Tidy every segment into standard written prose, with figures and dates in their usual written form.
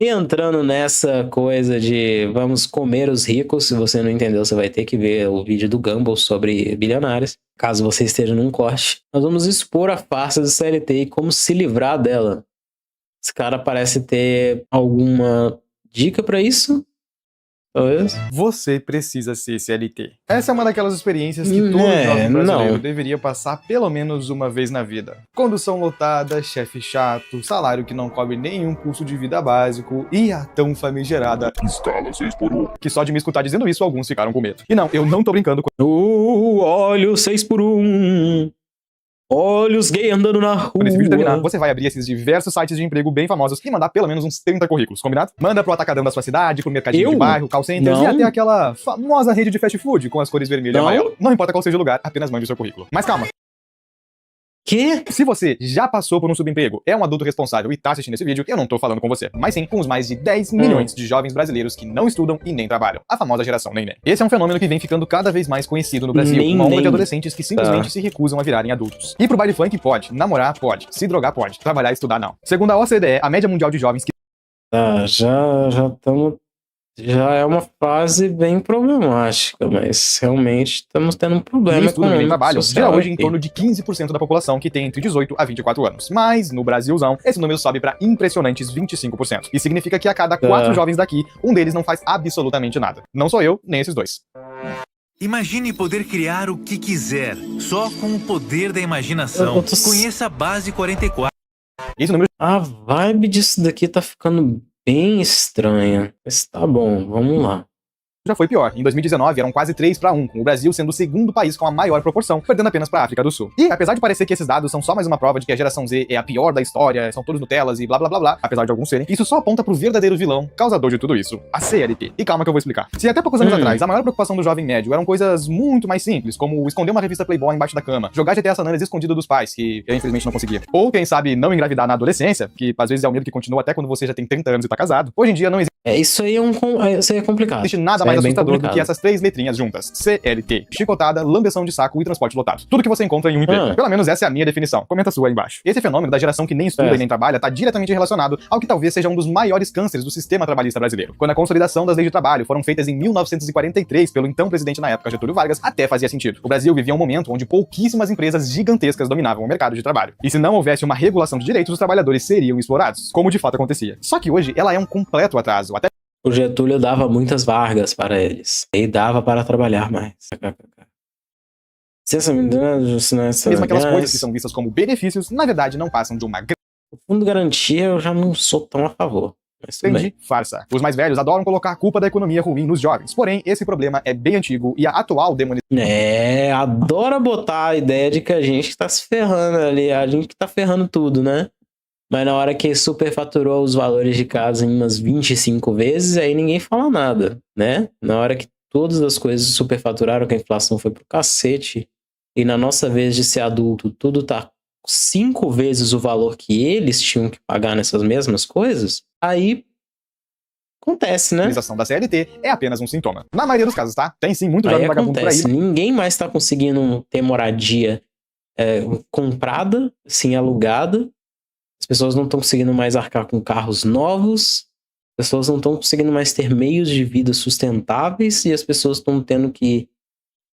E entrando nessa coisa de vamos comer os ricos, se você não entendeu, você vai ter que ver o vídeo do Gumball sobre bilionários, caso você esteja num corte. Nós vamos expor a farsa do CLT e como se livrar dela. Esse cara parece ter alguma dica pra isso? Talvez. Você precisa ser CLT. Essa é uma daquelas experiências que todo jovem brasileiro deveria passar pelo menos uma vez na vida. Condução lotada, chefe chato, salário que não cobre nenhum custo de vida básico e a tão famigerada instala 6x1. Que só de me escutar dizendo isso, alguns ficaram com medo. E não, eu não tô brincando com... Olha o 6x1. Olha os gays andando na rua. Quando esse vídeo terminar, você vai abrir esses diversos sites de emprego bem famosos e mandar pelo menos uns 30 currículos, combinado? Manda pro atacadão da sua cidade, pro mercadinho de bairro, call centers e até aquela famosa rede de fast food com as cores vermelho e amarelo. Não importa qual seja o lugar, apenas mande o seu currículo. Mas calma. Que? Se você já passou por um subemprego, é um adulto responsável e tá assistindo esse vídeo, eu não tô falando com você, mas sim com os mais de 10 milhões de jovens brasileiros que não estudam e nem trabalham. A famosa geração neném. Esse é um fenômeno que vem ficando cada vez mais conhecido no Brasil, uma onda de adolescentes que simplesmente se recusam a virarem adultos. Ir pro baile funk pode, namorar pode, se drogar pode, trabalhar e estudar não. Segundo a OCDE, a média mundial de jovens que... Já é uma fase bem problemática, mas realmente estamos tendo um problema econômico trabalho gira hoje em torno de 15% da população que tem entre 18 a 24 anos. Mas, no Brasilzão, esse número sobe para impressionantes 25%. E significa que a cada 4 jovens daqui, um deles não faz absolutamente nada. Não sou eu, nem esses dois. Imagine poder criar o que quiser, só com o poder da imaginação. Conheça a Base 44. Esse número... A vibe disso daqui tá ficando bem estranha, mas tá bom, vamos lá. Já foi pior. Em 2019 eram quase 3-1, com o Brasil sendo o segundo país com a maior proporção, perdendo apenas para a África do Sul. E apesar de parecer que esses dados são só mais uma prova de que a geração Z é a pior da história, são todos Nutellas e blá blá blá blá, apesar de alguns serem, isso só aponta pro verdadeiro vilão, causador de tudo isso, a CLT. E calma que eu vou explicar. Se até poucos anos atrás a maior preocupação do jovem médio eram coisas muito mais simples, como esconder uma revista Playboy embaixo da cama, jogar GTA San Andreas escondido dos pais, que eu infelizmente não conseguia. Ou quem sabe não engravidar na adolescência, que às vezes é o medo que continua até quando você já tem 30 anos e tá casado. Hoje em dia não existe... Isso aí é complicado. Não existe nada mais assustador do que essas 3 letrinhas juntas. CLT. Chicotada, lambeção de saco e transporte lotado. Tudo que você encontra em um emprego. Pelo menos essa é a minha definição. Comenta a sua aí embaixo. Esse fenômeno da geração que nem estuda e nem trabalha tá diretamente relacionado ao que talvez seja um dos maiores cânceres do sistema trabalhista brasileiro. Quando a consolidação das leis de trabalho foram feitas em 1943 pelo então presidente na época, Getúlio Vargas, até fazia sentido. O Brasil vivia um momento onde pouquíssimas empresas gigantescas dominavam o mercado de trabalho. E se não houvesse uma regulação de direitos, os trabalhadores seriam explorados, como de fato acontecia. Só que hoje ela é um completo atraso. Até o Getúlio dava muitas vagas para eles. E dava para trabalhar mais. Mesmo aquelas coisas que são vistas como benefícios, na verdade não passam de uma... O fundo de garantia eu já não sou tão a favor. Entendi, farsa. Os mais velhos adoram colocar a culpa da economia ruim nos jovens. Porém, esse problema é bem antigo e a atual demonização... adora botar a ideia de que a gente tá se ferrando ali. A gente que tá ferrando tudo, né? Mas na hora que superfaturou os valores de casa em umas 25 vezes, aí ninguém fala nada, né? Na hora que todas as coisas superfaturaram, que a inflação foi pro cacete, e na nossa vez de ser adulto, tudo tá 5 vezes o valor que eles tinham que pagar nessas mesmas coisas, aí acontece, né? A organização da CLT é apenas um sintoma. Na maioria dos casos, tá? Tem sim muito jovem vagabundo por aí. Ninguém mais tá conseguindo ter moradia comprada, sim, alugada. As pessoas não estão conseguindo mais arcar com carros novos, as pessoas não estão conseguindo mais ter meios de vida sustentáveis e as pessoas estão tendo que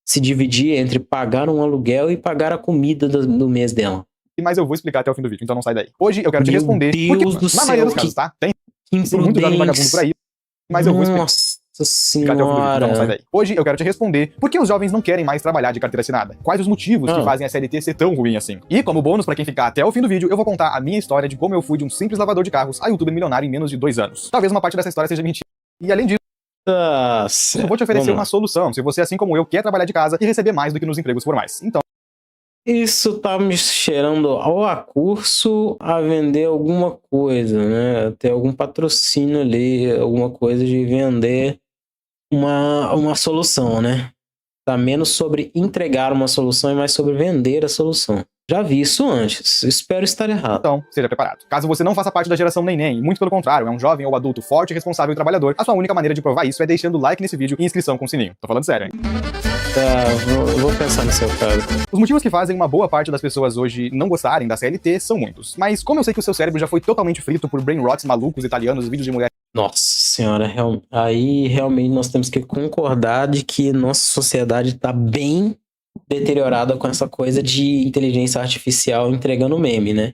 se dividir entre pagar um aluguel e pagar a comida do mês dela. Mas eu vou explicar até o fim do vídeo, então não sai daí. Hoje eu quero te responder, porque na maioria dos casos, tá? Tem muito jovem vagabundo por aí, mas eu vou explicar. Nossa senhora. Então não sai daí. Hoje eu quero te responder por que os jovens não querem mais trabalhar de carteira assinada. Quais os motivos que fazem a CLT ser tão ruim assim. E como bônus pra quem ficar até o fim do vídeo, eu vou contar a minha história de como eu fui de um simples lavador de carros a youtuber milionário em menos de 2 anos. Talvez uma parte dessa história seja mentira. E além disso, eu vou te oferecer uma solução, se você, assim como eu, quer trabalhar de casa e receber mais do que nos empregos formais. Então... Isso tá me cheirando ou a curso a vender alguma coisa, né? Ter algum patrocínio ali, alguma coisa de vender uma solução, né? Tá menos sobre entregar uma solução e mais sobre vender a solução. Já vi isso antes, espero estar errado. Então, seja preparado. Caso você não faça parte da geração neném, muito pelo contrário, é um jovem ou adulto forte, responsável e trabalhador, a sua única maneira de provar isso é deixando like nesse vídeo e inscrição com o sininho. Tô falando sério, hein? Vou pensar no seu caso. Os motivos que fazem uma boa parte das pessoas hoje não gostarem da CLT são muitos. Mas como eu sei que o seu cérebro já foi totalmente frito por brain rots malucos italianos, vídeos de mulheres... Nossa senhora, aí realmente nós temos que concordar de que nossa sociedade tá bem deteriorada com essa coisa de inteligência artificial entregando meme, né?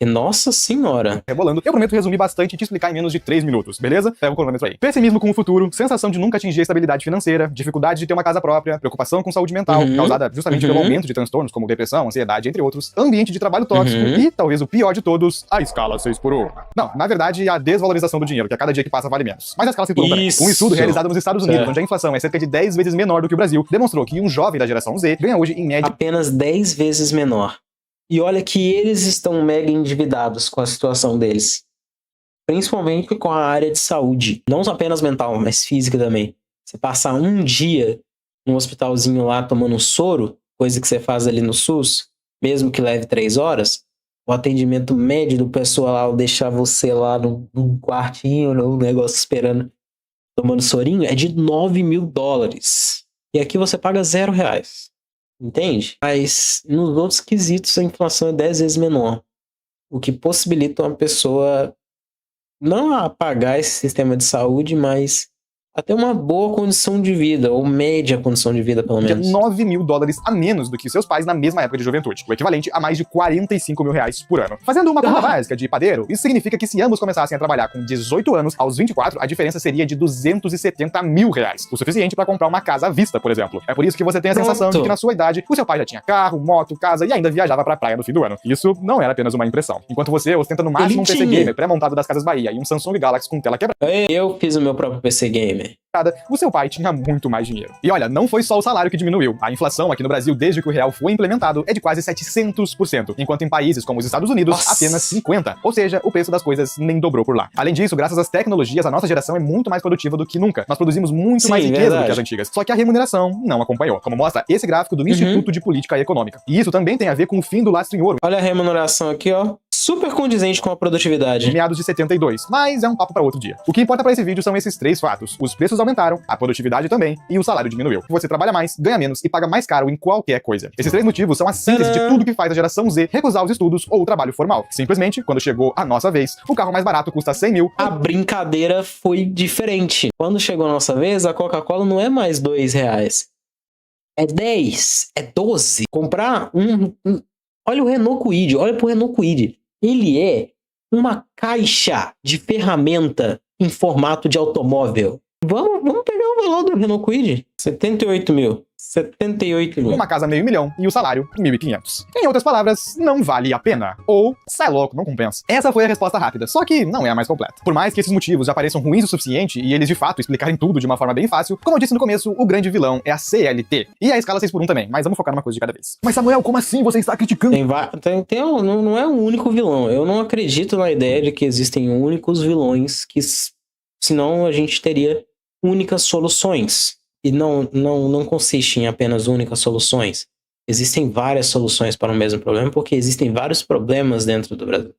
Nossa senhora. Rebolando, eu prometo resumir bastante e te explicar em menos de 3 minutos, beleza? Pega o cronômetro aí. Pessimismo com o futuro, sensação de nunca atingir a estabilidade financeira, dificuldade de ter uma casa própria, preocupação com saúde mental, causada justamente pelo aumento de transtornos como depressão, ansiedade, entre outros, ambiente de trabalho tóxico e, talvez o pior de todos, a escala 6x1. Não, na verdade, a desvalorização do dinheiro, que a cada dia que passa vale menos. Mas a escala 6x1 também. Um estudo realizado nos Estados Unidos, onde a inflação é cerca de 10 vezes menor do que o Brasil, demonstrou que um jovem da geração Z ganha hoje, em média... apenas 10 vezes menor. E olha que eles estão mega endividados com a situação deles. Principalmente com a área de saúde. Não apenas mental, mas física também. Você passar um dia num hospitalzinho lá tomando soro, coisa que você faz ali no SUS, mesmo que leve 3 horas, o atendimento médio do pessoal lá, deixar você lá num quartinho, num negócio esperando, tomando sorinho, é de $9.000. E aqui você paga R$0. Entende? Mas nos outros quesitos a inflação é 10 vezes menor. O que possibilita uma pessoa não a pagar esse sistema de saúde, mas a ter uma boa condição de vida, ou média condição de vida, pelo menos. $9.000 a menos do que seus pais na mesma época de juventude, o equivalente a mais de R$45.000 por ano. Fazendo uma conta básica de padeiro, isso significa que se ambos começassem a trabalhar com 18 anos, aos 24, a diferença seria de R$270.000, o suficiente para comprar uma casa à vista, por exemplo. É por isso que você tem a sensação de que na sua idade, o seu pai já tinha carro, moto, casa e ainda viajava pra praia no fim do ano. Isso não era apenas uma impressão. Enquanto você ostenta no máximo um PC Gamer pré-montado das Casas Bahia e um Samsung Galaxy com tela quebrada. Eu fiz o meu próprio PC Gamer. O seu pai tinha muito mais dinheiro. E olha, não foi só o salário que diminuiu. A inflação aqui no Brasil, desde que o real foi implementado, é de quase 700%, enquanto em países como os Estados Unidos, apenas 50%. Ou seja, o preço das coisas nem dobrou por lá. Além disso, graças às tecnologias, a nossa geração é muito mais produtiva do que nunca. Nós produzimos muito mais riqueza do que as antigas. Só que a remuneração não acompanhou, como mostra esse gráfico do Instituto de Política Econômica. E isso também tem a ver com o fim do lastro em ouro. Olha a remuneração aqui, ó. Super condizente com a produtividade. Meados de 72, mas é um papo para outro dia. O que importa para esse vídeo são esses 3 fatos. Os preços aumentaram, a produtividade também, e o salário diminuiu. Você trabalha mais, ganha menos e paga mais caro em qualquer coisa. Esses 3 motivos são a síntese de tudo que faz a geração Z recusar os estudos ou o trabalho formal. Simplesmente, quando chegou a nossa vez, o carro mais barato custa 100 mil. A brincadeira foi diferente. Quando chegou a nossa vez, a Coca-Cola não é mais R$2. É 10, é 12. Comprar olha o Renault Kwid, olha pro Renault Kwid. Ele é uma caixa de ferramenta em formato de automóvel. Vamos pegar o valor do Renault Kwid. 78 mil. 78 mil. Uma casa meio milhão e o salário 1.500. Em outras palavras, não vale a pena. Ou, sai louco, não compensa. Essa foi a resposta rápida, só que não é a mais completa. Por mais que esses motivos já pareçam ruins o suficiente e eles de fato explicarem tudo de uma forma bem fácil, como eu disse no começo, o grande vilão é a CLT. E a escala 6x1 também, mas vamos focar numa coisa de cada vez. Mas Samuel, como assim você está criticando? Não é um único vilão. Eu não acredito na ideia de que existem únicos vilões, que senão a gente teria únicas soluções. E não consiste em apenas únicas soluções. Existem várias soluções para o mesmo problema, porque existem vários problemas dentro do Brasil.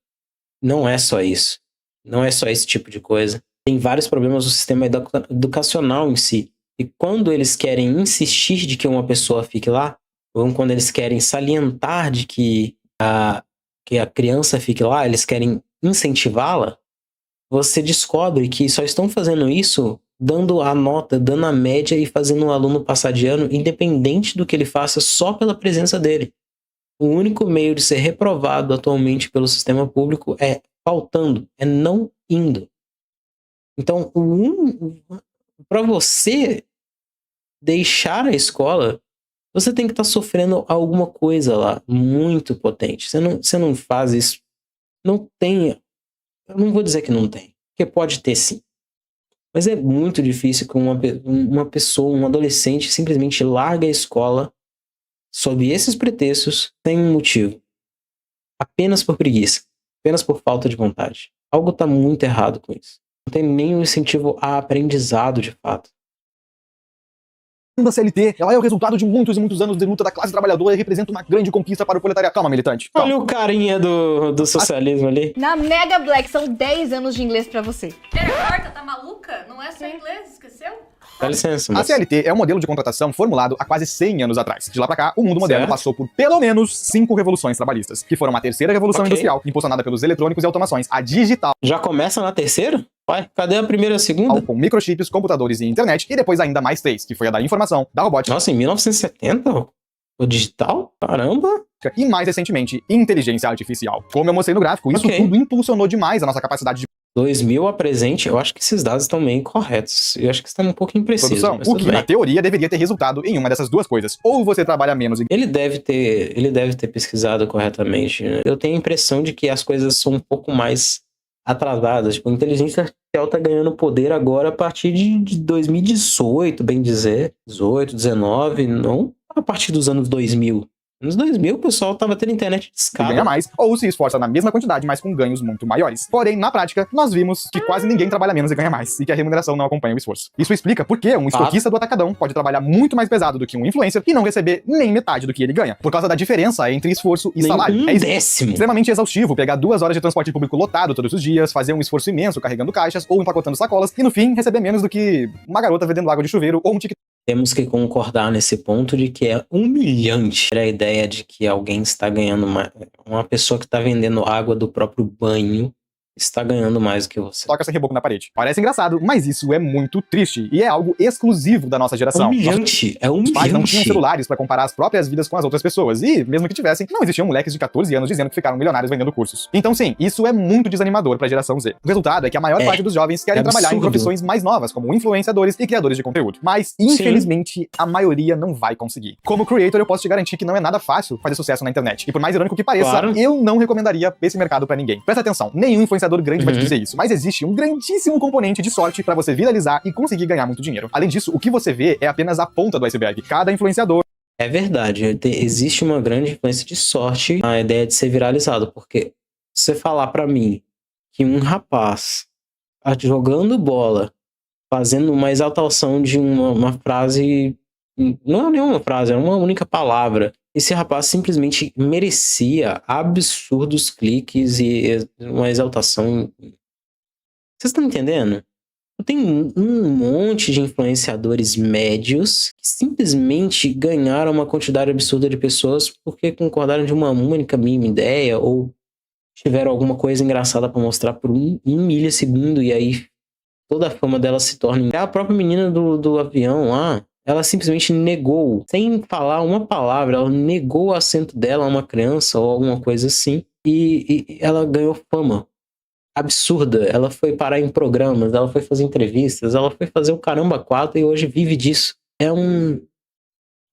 Não é só isso. Não é só esse tipo de coisa. Tem vários problemas no sistema educacional em si. E quando eles querem insistir de que uma pessoa fique lá, ou quando eles querem salientar de que a criança fique lá, eles querem incentivá-la, você descobre que só estão fazendo isso dando a nota, dando a média e fazendo o aluno passar de ano, independente do que ele faça, só pela presença dele. O único meio de ser reprovado atualmente pelo sistema público é faltando, é não indo. Então, para você deixar a escola, você tem que estar sofrendo alguma coisa lá, muito potente. Você não faz isso. Não tem. Eu não vou dizer que não tem, porque pode ter sim. Mas é muito difícil que uma pessoa, um adolescente, simplesmente larga a escola sob esses pretextos, sem um motivo. Apenas por preguiça. Apenas por falta de vontade. Algo está muito errado com isso. Não tem nenhum incentivo a aprendizado, de fato. A CLT, ela é o resultado de muitos e muitos anos de luta da classe trabalhadora e representa uma grande conquista para o proletariado. Calma, militante. Calma. Olha o carinha do socialismo ali. Na Mega Black, são 10 anos de inglês pra você. Pera, corta, tá maluca? Não é só inglês, esqueceu? Dá licença, A CLT é um modelo de contratação formulado há quase 100 anos atrás. De lá pra cá, o mundo moderno passou por pelo menos 5 revoluções trabalhistas, que foram a terceira revolução industrial, impulsionada pelos eletrônicos e automações, a digital. Já começa na terceira? Pai, cadê a primeira e a segunda? Com microchips, computadores e internet, e depois ainda mais 3, que foi a da informação, da robótica. Nossa, em 1970? O digital? Caramba! E mais recentemente, inteligência artificial. Como eu mostrei no gráfico, isso tudo impulsionou demais a nossa capacidade de 2000 a presente, eu acho que esses dados estão meio incorretos. Eu acho que estão um pouco imprecisos. O que, na teoria, deveria ter resultado em uma dessas duas coisas. Ou você trabalha menos e... Ele deve ter pesquisado corretamente, né? Eu tenho a impressão de que as coisas são um pouco mais atrasadas. Tipo, a inteligência artificial tá ganhando poder agora a partir de 2018, bem dizer. 18, 19, não a partir dos anos 2000. Nos 2000, o pessoal tava tendo internet de escada. Ganha mais, ou se esforça na mesma quantidade, mas com ganhos muito maiores. Porém, na prática, nós vimos que quase ninguém trabalha menos e ganha mais, e que a remuneração não acompanha o esforço. Isso explica por que um estoquista do atacadão pode trabalhar muito mais pesado do que um influencer e não receber nem metade do que ele ganha, por causa da diferença entre esforço e salário. É décimo. Extremamente exaustivo pegar 2 horas de transporte público lotado todos os dias, fazer um esforço imenso carregando caixas ou empacotando sacolas, e no fim, receber menos do que uma garota vendendo água de chuveiro ou um TikTok. Temos que concordar nesse ponto de que é humilhante a ideia de que alguém está ganhando mais. Uma pessoa que está vendendo água do próprio banho está ganhando mais do que você. Toca sem reboco na parede. Parece engraçado, mas isso é muito triste e é algo exclusivo da nossa geração. Humilhante, é humilhante. Os pais não tinham celulares pra comparar as próprias vidas com as outras pessoas e, mesmo que tivessem, não existiam moleques de 14 anos dizendo que ficaram milionários vendendo cursos. Então sim, isso é muito desanimador pra geração Z. O resultado é que a maior parte dos jovens querem trabalhar em profissões mais novas, como influenciadores e criadores de conteúdo. Mas, infelizmente, a maioria não vai conseguir. Como creator, eu posso te garantir que não é nada fácil fazer sucesso na internet. E por mais irônico que pareça, eu não recomendaria esse mercado pra ninguém. Presta atenção, nenhum influenciador grande vai te dizer isso, mas existe um grandíssimo componente de sorte pra você viralizar e conseguir ganhar muito dinheiro. Além disso, o que você vê é apenas a ponta do iceberg. Cada influenciador... É verdade, existe uma grande influência de sorte na ideia de ser viralizado, porque se você falar pra mim que um rapaz jogando bola, fazendo uma exaltação de uma frase, não é nenhuma frase, é uma única palavra, esse rapaz simplesmente merecia absurdos cliques e uma exaltação. Vocês estão entendendo? Tem um monte de influenciadores médios que simplesmente ganharam uma quantidade absurda de pessoas porque concordaram de uma única mínima ideia ou tiveram alguma coisa engraçada pra mostrar por um milissegundo e aí toda a fama dela se torna... A própria menina do avião lá, ela simplesmente negou, sem falar uma palavra, ela negou o assento dela a uma criança ou alguma coisa assim e ela ganhou fama absurda. Ela foi parar em programas, ela foi fazer entrevistas, ela foi fazer o caramba 4 e hoje vive disso. É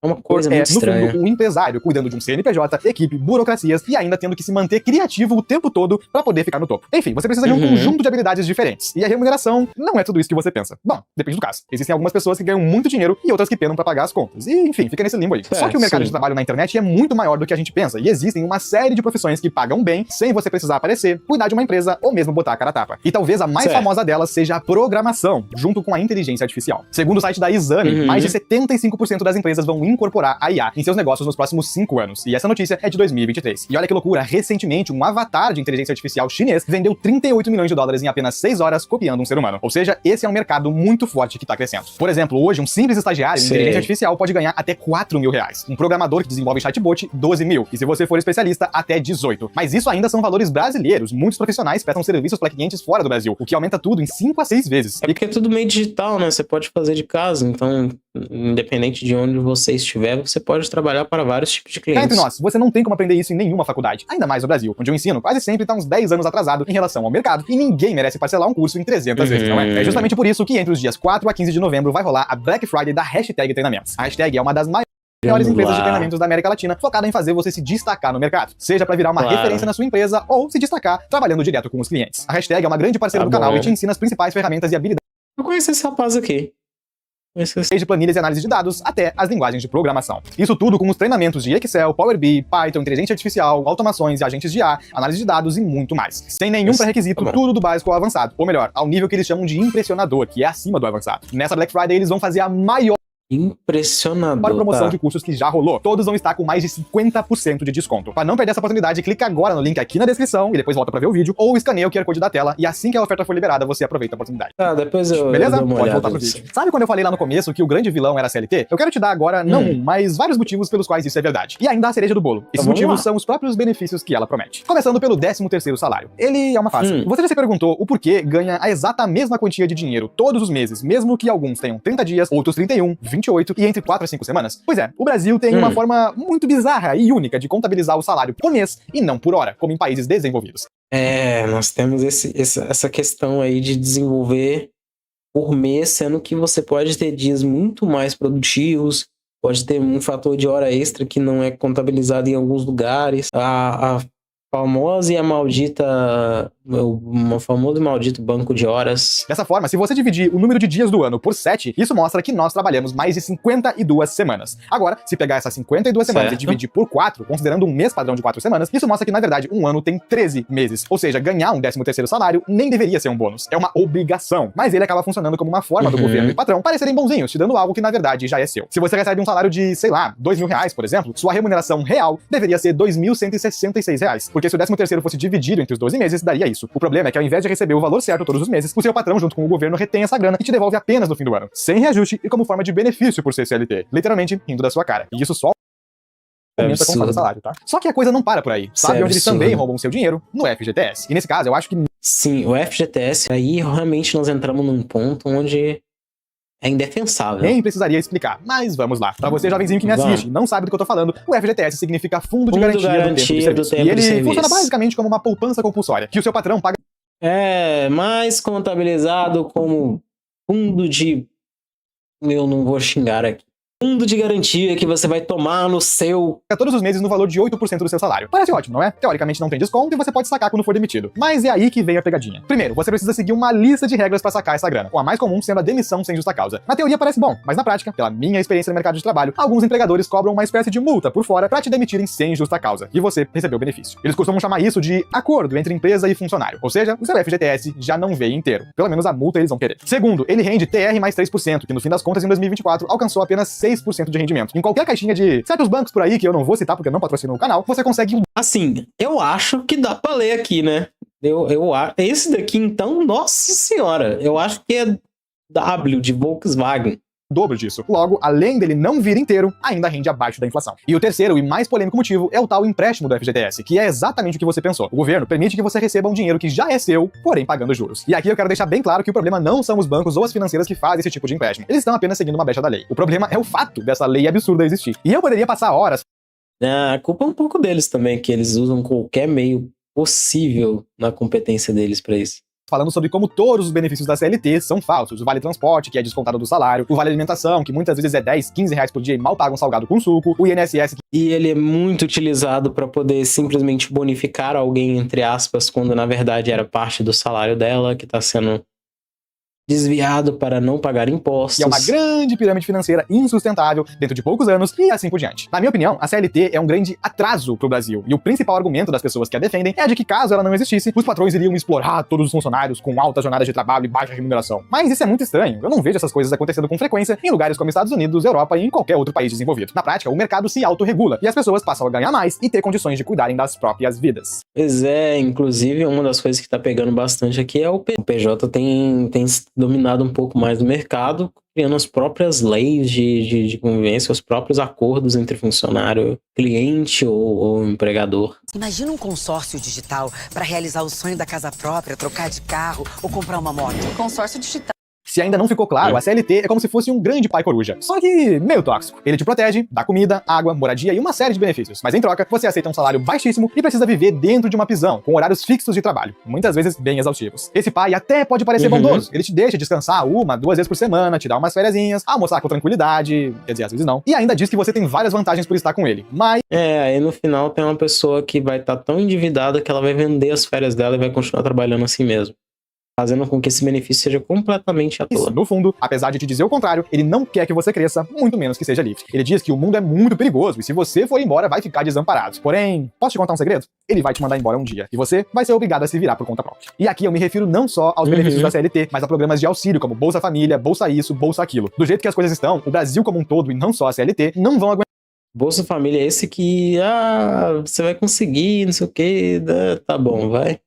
uma coisa muito estranha. No fundo, um empresário cuidando de um CNPJ, equipe, burocracias e ainda tendo que se manter criativo o tempo todo pra poder ficar no topo. Enfim, você precisa de um conjunto de habilidades diferentes. E a remuneração não é tudo isso que você pensa. Bom, depende do caso. Existem algumas pessoas que ganham muito dinheiro e outras que penam pra pagar as contas. E, enfim, fica nesse limbo aí. Só que o mercado de trabalho na internet é muito maior do que a gente pensa. E existem uma série de profissões que pagam bem, sem você precisar aparecer, cuidar de uma empresa ou mesmo botar a cara a tapa. E talvez a mais famosa delas seja a programação, junto com a inteligência artificial. Segundo o site da Exame, mais de 75% das empresas vão incorporar a IA em seus negócios nos próximos 5 anos. E essa notícia é de 2023. E olha que loucura, recentemente um avatar de inteligência artificial chinês vendeu 38 milhões de dólares em apenas 6 horas copiando um ser humano. Ou seja, esse é um mercado muito forte que tá crescendo. Por exemplo, hoje um simples estagiário em inteligência artificial pode ganhar até 4 mil reais. Um programador que desenvolve chatbot, 12 mil. E se você for especialista, até 18. Mas isso ainda são valores brasileiros. Muitos profissionais prestam serviços para clientes fora do Brasil, o que aumenta tudo em 5 a 6 vezes. É porque é tudo meio digital, né? Você pode fazer de casa, então independente de onde você estiver, você pode trabalhar para vários tipos de clientes. Entre nós, você não tem como aprender isso em nenhuma faculdade, ainda mais no Brasil, onde o ensino quase sempre está uns 10 anos atrasado em relação ao mercado e ninguém merece parcelar um curso em 300 vezes, não é? É justamente por isso que entre os dias 4 a 15 de novembro vai rolar a Black Friday da hashtag treinamentos. A hashtag é uma das maiores empresas de treinamentos da América Latina, focada em fazer você se destacar no mercado, seja para virar uma referência na sua empresa ou se destacar trabalhando direto com os clientes. A hashtag é uma grande parceira do canal e te ensina as principais ferramentas e habilidades. Eu conheço esse rapaz aqui. Desde planilhas e análise de dados até as linguagens de programação. Isso tudo com os treinamentos de Excel, Power BI, Python, inteligência artificial, automações e agentes de IA, análise de dados e muito mais. Sem nenhum pré-requisito, tudo do básico ao avançado. Ou melhor, ao nível que eles chamam de impressionador, que é acima do avançado. Nessa Black Friday eles vão fazer a maior Impressionador. Para promoção de cursos que já rolou. Todos vão estar com mais de 50% de desconto. Para não perder essa oportunidade, clica agora no link aqui na descrição e depois volta para ver o vídeo, ou escaneia o QR Code da tela e assim que a oferta for liberada, você aproveita a oportunidade. Depois Beleza? Eu Pode voltar pro vídeo. Sabe quando eu falei lá no começo que o grande vilão era a CLT? Eu quero te dar agora, não um, mas vários motivos pelos quais isso é verdade. E ainda a cereja do bolo. Esses motivos são os próprios benefícios que ela promete. Começando pelo 13º salário. Ele é uma farsa. Você já se perguntou o porquê ganha a exata mesma quantia de dinheiro todos os meses, mesmo que alguns tenham 30 dias, outros 31, 28 e entre 4 a 5 semanas? Pois é, o Brasil tem uma forma muito bizarra e única de contabilizar o salário por mês e não por hora, como em países desenvolvidos. Nós temos essa questão aí de desenvolver por mês, sendo que você pode ter dias muito mais produtivos, pode ter um fator de hora extra que não é contabilizado em alguns lugares. A famosa e a maldita, o famoso e maldito banco de horas. Dessa forma, se você dividir o número de dias do ano por 7, isso mostra que nós trabalhamos mais de 52 semanas. Agora, se pegar essas 52 semanas e dividir por 4, considerando um mês padrão de 4 semanas, isso mostra que, na verdade, um ano tem 13 meses. Ou seja, ganhar um 13º salário nem deveria ser um bônus. É uma obrigação. Mas ele acaba funcionando como uma forma do governo e patrão parecerem bonzinhos, te dando algo que, na verdade, já é seu. Se você recebe um salário de, sei lá, R$2.000, por exemplo, sua remuneração real deveria ser R$2.166. Porque se o 13º fosse dividido entre os 12 meses, daria isso. O problema é que ao invés de receber o valor certo todos os meses, o seu patrão, junto com o governo, retém essa grana e te devolve apenas no fim do ano, sem reajuste e como forma de benefício por ser CLT. Literalmente, rindo da sua cara. E isso só aumenta com cada salário, tá? Só que a coisa não para por aí. Sabe onde eles também roubam seu dinheiro? No FGTS. E nesse caso, eu acho que... Sim, o FGTS, aí realmente nós entramos num ponto onde é indefensável. Nem precisaria explicar, mas vamos lá. Pra você, jovenzinho que me assiste e não sabe do que eu tô falando, o FGTS significa Fundo de Garantia do Tempo de Serviço. E ele funciona basicamente como uma poupança compulsória, que o seu patrão paga... mais contabilizado como fundo de... Eu não vou xingar aqui. Fundo de garantia que você vai tomar no seu... todos os meses no valor de 8% do seu salário. Parece ótimo, não é? Teoricamente não tem desconto e você pode sacar quando for demitido. Mas é aí que vem a pegadinha. Primeiro, você precisa seguir uma lista de regras pra sacar essa grana, com a mais comum sendo a demissão sem justa causa. Na teoria parece bom, mas na prática, pela minha experiência no mercado de trabalho, alguns empregadores cobram uma espécie de multa por fora pra te demitirem sem justa causa, e você recebeu o benefício. Eles costumam chamar isso de acordo entre empresa e funcionário, ou seja, o seu FGTS já não veio inteiro. Pelo menos a multa eles vão querer. Segundo, ele rende TR mais 3%, que no fim das contas em 2024 alcançou apenas 6% de rendimento. Em qualquer caixinha de certos bancos por aí, que eu não vou citar porque não patrocinam o canal, você consegue... Assim, eu acho que dá pra ler aqui, né? Esse daqui, então, nossa senhora, eu acho que é W de Volkswagen. Dobro disso. Logo, além dele não vir inteiro, ainda rende abaixo da inflação. E o terceiro e mais polêmico motivo é o tal empréstimo do FGTS, que é exatamente o que você pensou. O governo permite que você receba um dinheiro que já é seu, porém pagando juros. E aqui eu quero deixar bem claro que o problema não são os bancos ou as financeiras que fazem esse tipo de empréstimo. Eles estão apenas seguindo uma brecha da lei. O problema é o fato dessa lei absurda existir. E eu poderia passar horas... A culpa é um pouco deles também, que eles usam qualquer meio possível na competência deles pra isso. Falando sobre como todos os benefícios da CLT são falsos. O vale transporte, que é descontado do salário, o vale alimentação, que muitas vezes é 10, 15 reais por dia e mal paga um salgado com suco, o INSS... E ele é muito utilizado para poder simplesmente bonificar alguém, entre aspas, quando na verdade era parte do salário dela, que tá sendo desviado para não pagar impostos. E é uma grande pirâmide financeira insustentável dentro de poucos anos e assim por diante. Na minha opinião, a CLT é um grande atraso pro Brasil. E o principal argumento das pessoas que a defendem é de que caso ela não existisse, os patrões iriam explorar todos os funcionários com altas jornadas de trabalho e baixa remuneração. Mas isso é muito estranho. Eu não vejo essas coisas acontecendo com frequência em lugares como Estados Unidos, Europa e em qualquer outro país desenvolvido. Na prática, o mercado se autorregula e as pessoas passam a ganhar mais e ter condições de cuidarem das próprias vidas. Pois é, inclusive uma das coisas que tá pegando bastante aqui é o PJ tem dominado um pouco mais do mercado, criando as próprias leis de convivência, os próprios acordos entre funcionário, cliente ou empregador. Imagina um consórcio digital para realizar o sonho da casa própria, trocar de carro ou comprar uma moto. Consórcio digital. Se ainda não ficou claro, a CLT é como se fosse um grande pai coruja, só que meio tóxico. Ele te protege, dá comida, água, moradia e uma série de benefícios, mas em troca, você aceita um salário baixíssimo e precisa viver dentro de uma prisão, com horários fixos de trabalho, muitas vezes bem exaustivos. Esse pai até pode parecer bondoso, ele te deixa descansar 1, 2 vezes por semana, te dá umas fériasinhas, almoçar com tranquilidade, quer dizer, às vezes não, e ainda diz que você tem várias vantagens por estar com ele, mas... aí no final tem uma pessoa que vai estar tão endividada que ela vai vender as férias dela e vai continuar trabalhando assim mesmo. fazendo com que esse benefício seja completamente à toa. No fundo, apesar de te dizer o contrário, ele não quer que você cresça, muito menos que seja livre. Ele diz que o mundo é muito perigoso e se você for embora, vai ficar desamparado. Porém, posso te contar um segredo? Ele vai te mandar embora um dia e você vai ser obrigado a se virar por conta própria. E aqui eu me refiro não só aos benefícios da CLT, mas a programas de auxílio como Bolsa Família, Bolsa Isso, Bolsa Aquilo. Do jeito que as coisas estão, o Brasil como um todo e não só a CLT, não vão aguentar. Bolsa Família é esse que, você vai conseguir, não sei o que, tá bom, vai.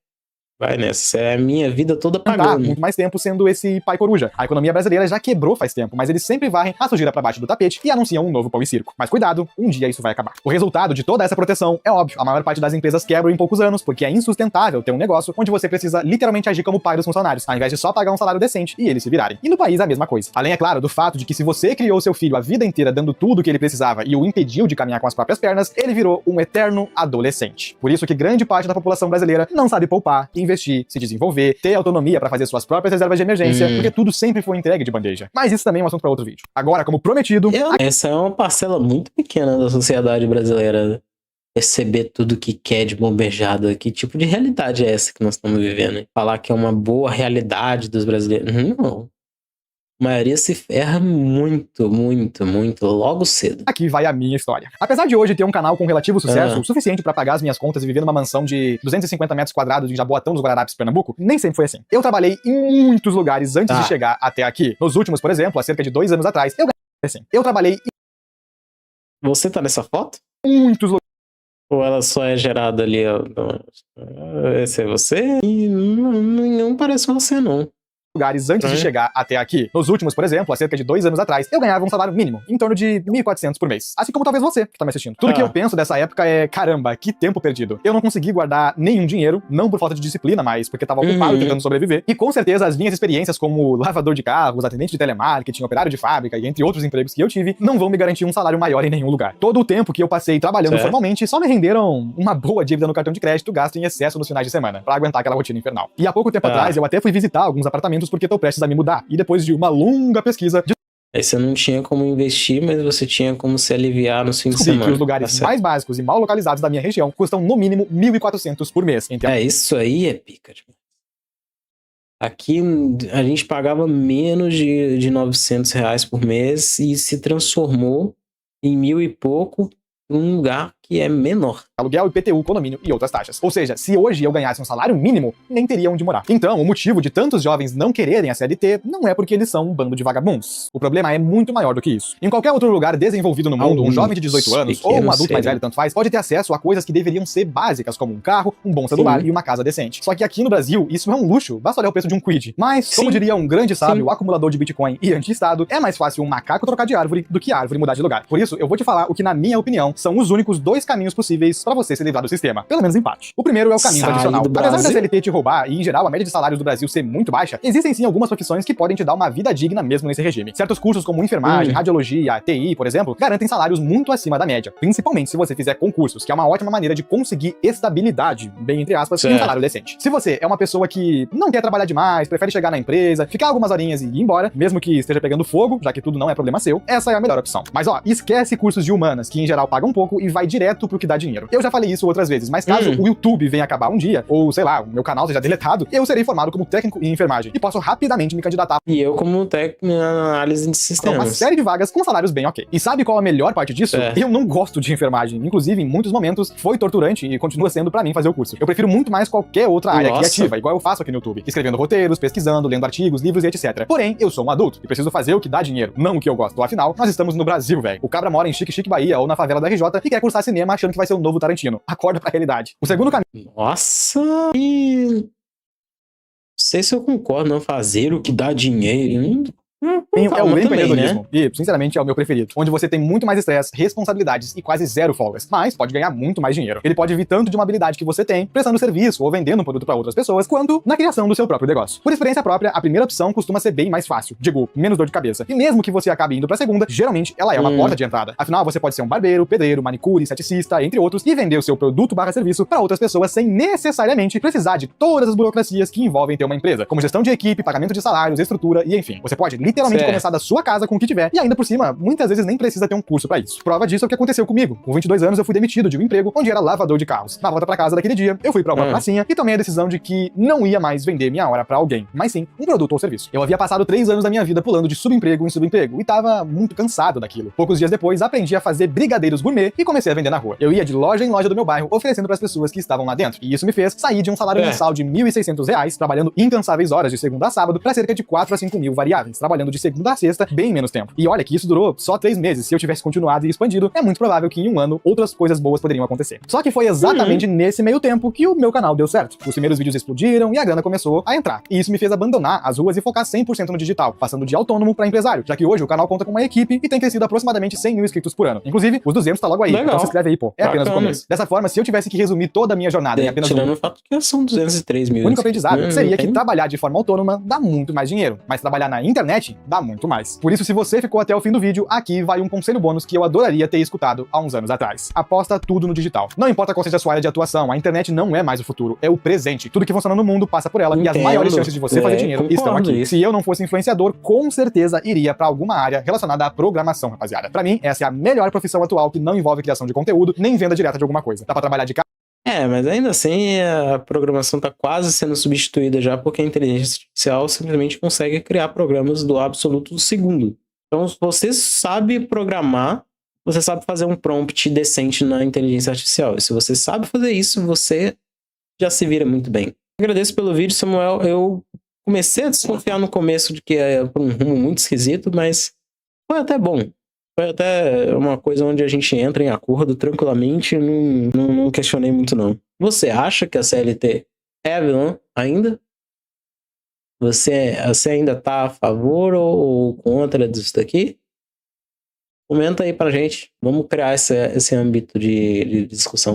Vai nessa, é a minha vida toda pagando. Muito mais tempo sendo esse pai coruja. A economia brasileira já quebrou faz tempo, mas eles sempre varrem a sujeira pra baixo do tapete e anunciam um novo pão e circo. Mas cuidado, um dia isso vai acabar. O resultado de toda essa proteção é óbvio. A maior parte das empresas quebram em poucos anos, porque é insustentável ter um negócio onde você precisa literalmente agir como pai dos funcionários, ao invés de só pagar um salário decente e eles se virarem. E no país a mesma coisa. Além, é claro, do fato de que se você criou seu filho a vida inteira dando tudo o que ele precisava e o impediu de caminhar com as próprias pernas, ele virou um eterno adolescente. Por isso que grande parte da população brasileira não sabe poupar, investir, se desenvolver, ter autonomia pra fazer suas próprias reservas de emergência, porque tudo sempre foi entregue de bandeja. Mas isso também é um assunto pra outro vídeo. Agora, como prometido... Essa é uma parcela muito pequena da sociedade brasileira. Receber tudo que quer de bombejada. Que tipo de realidade é essa que nós estamos vivendo? Falar que é uma boa realidade dos brasileiros. Não. A maioria se ferra muito, muito, muito, logo cedo. Aqui vai a minha história. Apesar de hoje ter um canal com relativo sucesso, o suficiente pra pagar as minhas contas e viver numa mansão de 250 metros quadrados em Jaboatão dos Guararapes, Pernambuco, nem sempre foi assim. Eu trabalhei em muitos lugares antes de chegar até aqui. Nos últimos, por exemplo, há cerca de 2 anos atrás, eu trabalhei em... Você tá nessa foto? Muitos lugares. Ou ela só é gerada ali, ó? Esse é você? E não parece você, não. Lugares antes de chegar até aqui. Nos últimos, por exemplo, há cerca de 2 anos atrás, eu ganhava um salário mínimo, em torno de 1.400 por mês. Assim como talvez você, que tá me assistindo. Tudo que eu penso dessa época é, caramba, que tempo perdido. Eu não consegui guardar nenhum dinheiro, não por falta de disciplina, mas porque tava ocupado tentando sobreviver. E com certeza as minhas experiências como lavador de carros, atendente de telemarketing, operário de fábrica e entre outros empregos que eu tive, não vão me garantir um salário maior em nenhum lugar. Todo o tempo que eu passei trabalhando formalmente só me renderam uma boa dívida no cartão de crédito, gasto em excesso nos finais de semana, pra aguentar aquela rotina infernal. E há pouco tempo atrás eu até fui visitar alguns apartamentos porque tô prestes a me mudar. E depois de uma longa pesquisa... Aí você não tinha como investir, mas você tinha como se aliviar no fim de semana. Que os lugares mais básicos e mal localizados da minha região custam no mínimo 1.400 por mês. Isso aí é pica. Aqui a gente pagava menos de 900 reais por mês e se transformou em 1.000 e pouco num lugar que é menor. Aluguel, IPTU, condomínio e outras taxas. Ou seja, se hoje eu ganhasse um salário mínimo, nem teria onde morar. Então, o motivo de tantos jovens não quererem a CLT não é porque eles são um bando de vagabundos. O problema é muito maior do que isso. Em qualquer outro lugar desenvolvido no mundo, um jovem de 18 anos ou um adulto mais velho, tanto faz, pode ter acesso a coisas que deveriam ser básicas, como um carro, um bom celular e uma casa decente. Só que aqui no Brasil, isso é um luxo, basta olhar o preço de um quid. Mas, como diria um grande sábio, acumulador de Bitcoin e anti-estado, é mais fácil um macaco trocar de árvore do que a árvore mudar de lugar. Por isso, eu vou te falar o que, na minha opinião, são os únicos 2 caminhos possíveis pra você se livrar do sistema. Pelo menos em parte. O primeiro é o caminho tradicional. Apesar da CLT te roubar e, em geral, a média de salários do Brasil ser muito baixa, existem sim algumas profissões que podem te dar uma vida digna mesmo nesse regime. Certos cursos como enfermagem, radiologia, TI, por exemplo, garantem salários muito acima da média. Principalmente se você fizer concursos, que é uma ótima maneira de conseguir estabilidade, bem entre aspas, e um salário decente. Se você é uma pessoa que não quer trabalhar demais, prefere chegar na empresa, ficar algumas horinhas e ir embora, mesmo que esteja pegando fogo, já que tudo não é problema seu, essa é a melhor opção. Mas ó, esquece cursos de humanas, que em geral pagam pouco e vai direto pro que dá dinheiro. Eu já falei isso outras vezes, mas caso o YouTube venha acabar um dia, ou sei lá, o meu canal seja deletado, eu serei formado como técnico em enfermagem e posso rapidamente me candidatar. E eu como técnico em análise de sistemas. Uma série de vagas com salários bem ok. E sabe qual a melhor parte disso? Eu não gosto de enfermagem. Inclusive, em muitos momentos, foi torturante e continua sendo pra mim fazer o curso. Eu prefiro muito mais qualquer outra área criativa, igual eu faço aqui no YouTube. Escrevendo roteiros, pesquisando, lendo artigos, livros e etc. Porém, eu sou um adulto e preciso fazer o que dá dinheiro, não o que eu gosto. Afinal, nós estamos no Brasil, velho. O cabra mora em Chique Chique Bahia ou na favela da RJ e quer cursar cinema achando que vai ser o novo Tarantino. Acorda pra realidade. O segundo caminho... Nossa! Não sei se eu concordo, não fazer o que dá dinheiro. É o empreendedorismo, né? E, sinceramente, é o meu preferido. Onde você tem muito mais estresse, responsabilidades e quase zero folgas, mas pode ganhar muito mais dinheiro. Ele pode vir tanto de uma habilidade que você tem, prestando serviço ou vendendo um produto para outras pessoas, quanto na criação do seu próprio negócio. Por experiência própria, a primeira opção costuma ser bem mais fácil. Digo, menos dor de cabeça. E mesmo que você acabe indo pra segunda, geralmente ela é uma porta de entrada. Afinal, você pode ser um barbeiro, pedreiro, manicure, esteticista, entre outros, e vender o seu produto/serviço para outras pessoas sem necessariamente precisar de todas as burocracias que envolvem ter uma empresa, como gestão de equipe, pagamento de salários, estrutura e enfim. Você pode literalmente começar da sua casa com o que tiver, e ainda por cima, muitas vezes nem precisa ter um curso pra isso. Prova disso é o que aconteceu comigo. Com 22 anos eu fui demitido de um emprego onde era lavador de carros. Na volta pra casa daquele dia, eu fui pra uma pracinha e tomei a decisão de que não ia mais vender minha hora pra alguém, mas sim um produto ou serviço. Eu havia passado 3 anos da minha vida pulando de subemprego em subemprego e tava muito cansado daquilo. Poucos dias depois, aprendi a fazer brigadeiros gourmet e comecei a vender na rua. Eu ia de loja em loja do meu bairro oferecendo pras pessoas que estavam lá dentro. E isso me fez sair de um salário mensal de R$ 1.600, trabalhando incansáveis horas de segunda a sábado, pra cerca de 4 a 5 mil variáveis, trabalhando de segunda a sexta bem menos tempo. E olha que isso durou só 3 meses. Se eu tivesse continuado e expandido, é muito provável que em um ano outras coisas boas poderiam acontecer. Só que foi exatamente nesse meio tempo que o meu canal deu certo. Os primeiros vídeos explodiram e a grana começou a entrar. E isso me fez abandonar as ruas e focar 100% no digital, passando de autônomo pra empresário, já que hoje o canal conta com uma equipe e tem crescido aproximadamente 100 mil inscritos por ano. Inclusive, os 200 tá logo aí. Legal. Então se inscreve aí, pô. É apenas o começo. Dessa forma, se eu tivesse que resumir toda a minha jornada em apenas tirando o fato que são 203 mil. O único aprendizado seria que trabalhar de forma autônoma dá muito mais dinheiro, mas trabalhar na internet dá muito mais. Por isso, se você ficou até o fim do vídeo, aqui vai um conselho bônus que eu adoraria ter escutado há uns anos atrás. Aposta tudo no digital. Não importa qual seja a sua área de atuação, a internet não é mais o futuro, é o presente. Tudo que funciona no mundo passa por ela e as maiores chances de você fazer dinheiro estão aqui. Se eu não fosse influenciador, com certeza iria pra alguma área relacionada à programação, rapaziada. Pra mim, essa é a melhor profissão atual que não envolve criação de conteúdo, nem venda direta de alguma coisa. Dá pra trabalhar de casa. Mas ainda assim a programação tá quase sendo substituída já, porque a inteligência artificial simplesmente consegue criar programas do absoluto do segundo. Então, se você sabe programar, você sabe fazer um prompt decente na inteligência artificial. E se você sabe fazer isso, você já se vira muito bem. Agradeço pelo vídeo, Samuel. Eu comecei a desconfiar no começo de que é um rumo muito esquisito, mas foi até bom. Foi até uma coisa onde a gente entra em acordo tranquilamente, não questionei muito não. Você acha que a CLT é a vilã ainda? Você ainda tá a favor ou contra disso daqui? Comenta aí pra gente. Vamos criar esse âmbito de discussão.